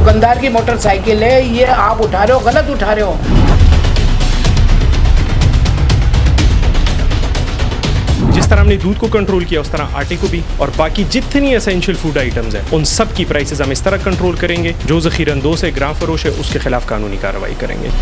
दुकानदार की मोटरसाइकिल है, ये आप उठा रहे हो, गलत उठा रहे हो। जिस तरह हमने दूध को कंट्रोल किया उस तरह आटे को भी, और बाकी जितनी एसेंशियल फूड आइटम्स हैं उन सब की प्राइसेस हम इस तरह कंट्रोल करेंगे। जो ज़ख़ीरंदोज़ है, ग्राम फरोश है, उसके खिलाफ कानूनी कार्रवाई करेंगे।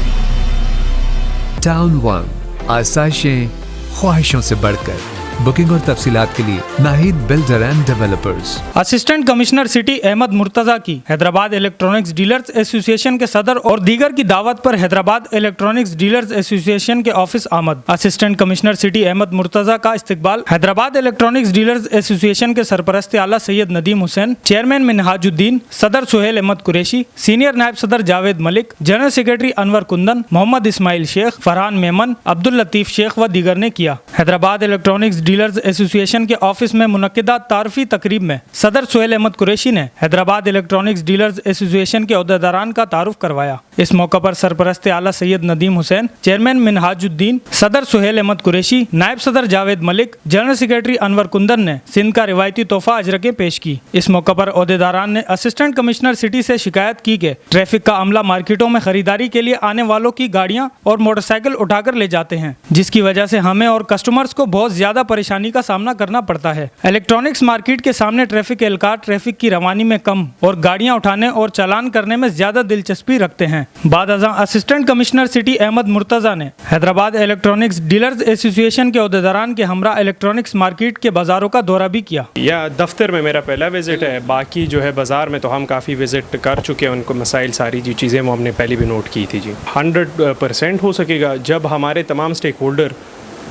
टाउन वन, आसाइशें ख्वाहिशों से बढ़कर। बुकिंग और तफसीलात के लिए Nahid builder and developers. Assistant commissioner city Ahmed Murtaza की हैदराबाद इलेक्ट्रॉनिक्स डीलर्स एसोसिएशन के सदर और दीगर की दावत पर हैदराबाद इलेक्ट्रॉनिक्स डीलर्स एसोसिएशन के ऑफिस आमद। Assistant commissioner city Ahmed Murtaza का इस्तकबाल हैदराबाद इलेक्ट्रॉनिक्स डीलर्स एसोसिएशन के सरपरस्त आला सैयद नदीम हुसैन, चेयरमैन मिनहाजुद्दीन, सदर सुहेल अहमद कुरैशी, सीनियर नायब सदर जावेद मलिक, जनरल सेक्रेटरी अनवर कुंदन, मोहम्मद इस्माइल शेख, फरहान मेमन, अब्दुल लतीफ शेख व दीगर ने किया। हैदराबाद इलेक्ट्रॉनिक्स डीलर्स एसोसिएशन के ऑफिस में मुनक्किदा तारफी तकरीब में सदर सुहेल अहमद कुरैशी ने हैदराबाद इलेक्ट्रॉनिक्स डीलर्स एसोसिएशन के ओहदेदारान का तारुफ करवाया। इस मौका पर सरपरस्त आला सैयद नदीम हुसैन, चेयरमैन मिनहाजुद्दीन, सदर सुहेल अहमद कुरैशी, नायब सदर जावेद मलिक, जनरल सेक्रेटरी अनवर कुंदन ने सिंध का रिवायती तोहफा अजरकें पेश की। इस मौका पर ओहदेदारान ने असिस्टेंट कमिश्नर सिटी से शिकायत की कि ट्रैफिक का अमला मार्केटों में खरीदारी के लिए आने वालों की गाड़ियां और मोटरसाइकिल उठाकर ले जाते हैं, जिसकी वजह से हमें और कस्टमर्स को बहुत ज्यादा परेशानी का सामना करना पड़ता है। इलेक्ट्रॉनिक्स मार्केट के सामने ट्रैफिक एहलकार ट्रैफिक की रवानी में कम और गाड़ियां उठाने और चालान करने में ज्यादा दिलचस्पी रखते हैं। बाद assistant commissioner city Ahmed Murtaza ने हैदराबाद इलेक्ट्रॉनिक्स डीलर्स एसोसिएशन के ओहदेदारान के हमरा इलेक्ट्रॉनिक्स मार्केट के बाजारों का दौरा भी किया। या दफ्तर में मेरा पहला विजिट है, बाकी जो है बाजार में तो हम काफ़ी विजिट कर चुके हैं। उनको मसाइल सारी जो चीज़ें वो हमने पहले भी नोट की थी जी। 100% हो सकेगा जब हमारे तमाम स्टेक होल्डर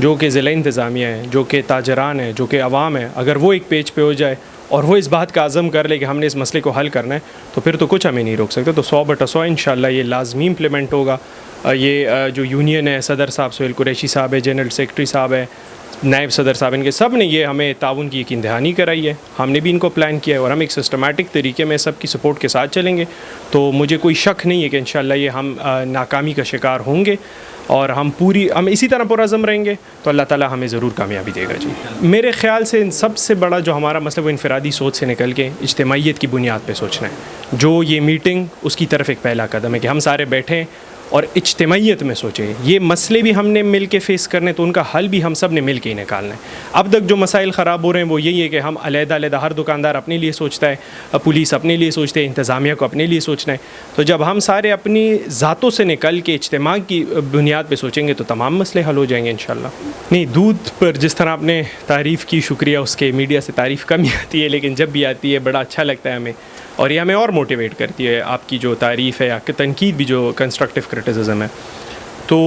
जो कि ज़िला इंतज़ामिया है, जो कि ताजरान है, जो कि अवाम है, अगर वो एक पेज पे हो जाए और वो इस बात का आज़म कर ले कि हमने इस मसले को हल करना है, तो फिर तो कुछ हमें नहीं रोक सकते। तो 100/100 इंशाल्लाह ये लाजमी इम्प्लीमेंट होगा। ये जो यूनियन है, सदर साहब सुहेल कुरैशी साहब है, जनरल सेक्रेटरी साहब है, नायब सदर साहब, इनके सब ने ये हमें ताउन की यकीन दहानी कराई है। हमने भी इनको प्लान किया है और हम एक सिस्टमेटिक तरीके में सब की सपोर्ट के साथ चलेंगे। तो मुझे कोई शक नहीं है कि इंशाल्लाह ये हम नाकामी का शिकार होंगे और हम इसी तरह पुरअज़म रहेंगे तो अल्लाह ताला हमें ज़रूर कामयाबी देगा जी। मेरे ख़्याल से सबसे बड़ा जो हमारा मसला वो इनफरादी सोच से निकल के इज्तिमाइयत की बुनियाद पे सोचना है। जो ये मीटिंग उसकी तरफ एक पहला कदम है कि हम सारे बैठें और इज्तिमाइयत में सोचें। ये मसले भी हमने मिल के फ़ेस करने, तो उनका हल भी हम सब ने मिल के ही निकालना है। अब तक जो मसाइल ख़राब हो रहे हैं वो यही है कि हम अलग-अलग, हर दुकानदार अपने लिए सोचता है, पुलिस अपने लिए सोचते हैं, इंतज़ामिया को अपने लिए सोचना है। तो जब हम सारे अपनी ज़ातों से निकल के इज्तिमा की बुनियाद पर सोचेंगे तो तमाम मसले हल हो जाएंगे इंशाल्लाह। नहीं, दूध पर जिस तरह आपने तारीफ़ की, शुक्रिया। उसके मीडिया से तारीफ़ कम ही आती है, लेकिन जब भी आती है बड़ा अच्छा लगता है हमें, और ये हमें और मोटिवेट करती है। आपकी जो तारीफ़ है या तनकीद भी, जो कंस्ट्रक्टिव क्रिटिसिज्म है, तो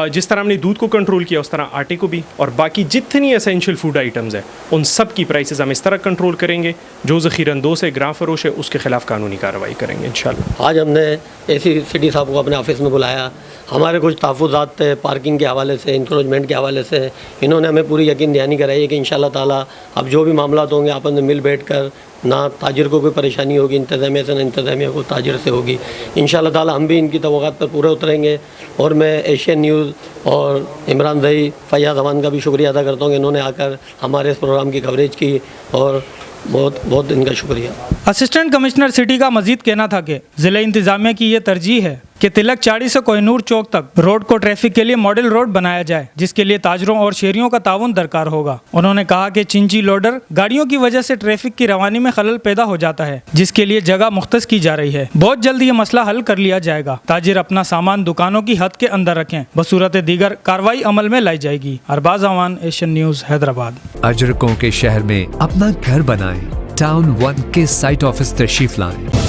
जिस तरह हमने दूध को कंट्रोल किया उस तरह आटे को भी, और बाकी जितनी एसेंशियल फूड आइटम्स हैं उन सब की प्राइसेस हम इस तरह कंट्रोल करेंगे। जो ज़ख़ीरंदोज़ है, ग्राम फरोश है, उसके खिलाफ कानूनी कार्रवाई करेंगे इंशाल्लाह। आज हमने एसी सिटी साहब को अपने ऑफिस में बुलाया। हमारे कुछ तहफ़्फ़ुज़ात थे पार्किंग के हवाले से, इंक्रोचमेंट के हवाले से। इन्होंने हमें पूरी यकीन दहानी कराई है कि इंशाल्लाह ताला अब जो भी मामला होंगे आपस में मिल बैठ कर, ना ताजिर को कोई परेशानी होगी इंतज़ामिया से, ना इंतज़ामिया को ताजिर से होगी। इंशाल्लाह ताला हम भी इनकी तवक़्क़ात पर पूरे उतरेंगे। और मैं एशियन न्यूज़ और इमरान भाई, फैयाज़ अमान का भी शुक्रिया अदा करता हूँ कि इन्होंने आकर हमारे इस प्रोग्राम की कवरेज की, और बहुत बहुत इनका शुक्रिया। असिस्टेंट कमिश्नर सिटी का मजीद कहना था कि ज़िला इंतज़ामिया की ये तरजीह है कि तिलक चाड़ी से कोहिनूर चौक तक रोड को ट्रैफिक के लिए मॉडल रोड बनाया जाए, जिसके लिए ताजरों और शहरियों का ताउन दरकार होगा। उन्होंने कहा कि चिंची लोडर गाड़ियों की वजह से ट्रैफिक की रवानी में खलल पैदा हो जाता है, जिसके लिए जगह मुख्तस की जा रही है। बहुत जल्द ये मसला हल कर लिया जाएगा। ताजिर अपना सामान दुकानों की हद के अंदर रखें, बसूरत दीगर कार्रवाई अमल में लाई जाएगी। Arbaz Awan, Asian news, Hyderabad. अजरकों के शहर में अपना घर बनाएं। टाउन वन के साइट ऑफिस तशरीफ लाएं।